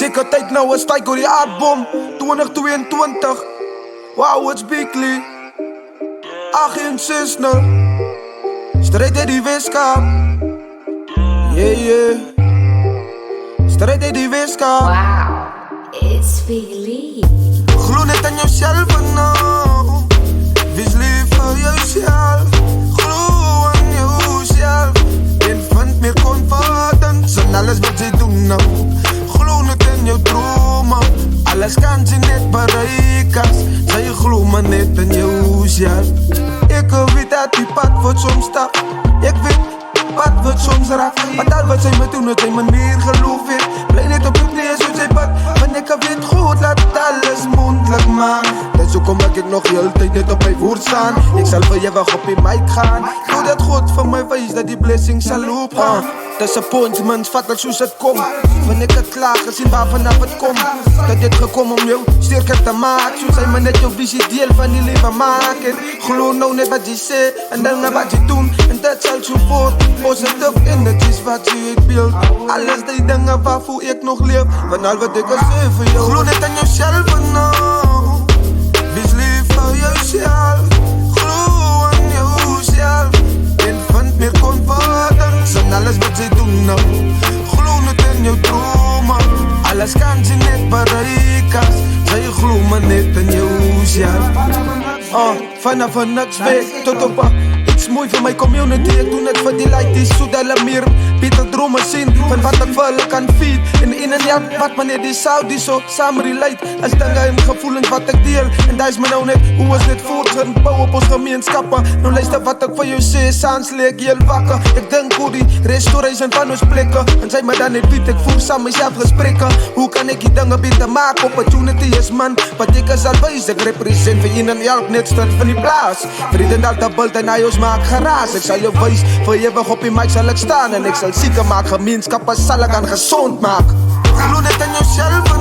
Zeker tijd nou, is tijd door die aardbom 2022. Wow, it's Bigly 860. Strijd in die weeskap. Yeah. Strijd in die weeskap. Wow, it's Bigly. Gloe net aan jouzelf nou. Wees lief voor jezelf. Gloe aan jezelf. En vind meer confidence in alles wat je doet nou. Gloe net in jouw dromen. Alles kan je net bereiken. Zij gloe maar net in jezelf. Ik weet dat die pad wordt soms stap. Ik weet pad wordt soms raak. Maar dat wat zij me doen, dat zij me meer geloof in. Blij net op het neer, zo zij pad. Want ik weet goed, laat alles mondelijk maken. Dat zo kom ik nog heel tijd net op mijn woord staan. Ik zal voor je weg op je mic gaan. Doe dat God voor mij wijs, dat die blessing zal lopen. Disappointment, vat het zoals het komt. Wanneer ik het klaar gezien waar vanaf het komt. Dat dit gekomen om jou sterker te maken. Zo zijn me net jouw visie deel van die leven maken. Geloof nou net wat je zegt en dan wat je doet. En dat zal zo voort. Positief in het is wat je beeld. Alles die dingen waarvoor ik nog leef. Want al wat ik al zeg voor jou. Geloof net aan jezelf nou. Wees lief voor jezelf. Geloof aan jezelf. En vind meer confidence in alles wat je doet nou. Geloof net in jouw dromen. Alles kan je net bereiken. Zij geloof maar net in jezelf. Vanaf een niks weg tot op iets mooi voor mijn community. Ik doe het voor die lighties, zodat meer beter dromen zien. Van wat ik wel kan feed. In een jaar wat wanneer die Saudi zo samen relate. Als denk aan gevoelens wat ik deel. En daar is me nou net, hoe is dit voortgebouwd op ons gemeenschappen. Nou luister wat ik voor jou zeg, saans leek heel wakker. Ik denk hoe die restaurants van ons plekken. En zij me dan niet weet, ik voer samen mezelf gesprekken. Hoe kan ik die dingen beter maken? Opportunity is man, wat ik is al wijs. Ik represent voor in en elk net start van die plaats. Vrienden al dat bult en hij ons maakt geraas. Ik zal je wijs, voor je weg op je mic zal ik staan. En ik zal zieken maken, gemeenschappen zal ik aan gezond maken. Geloof net aan jezelf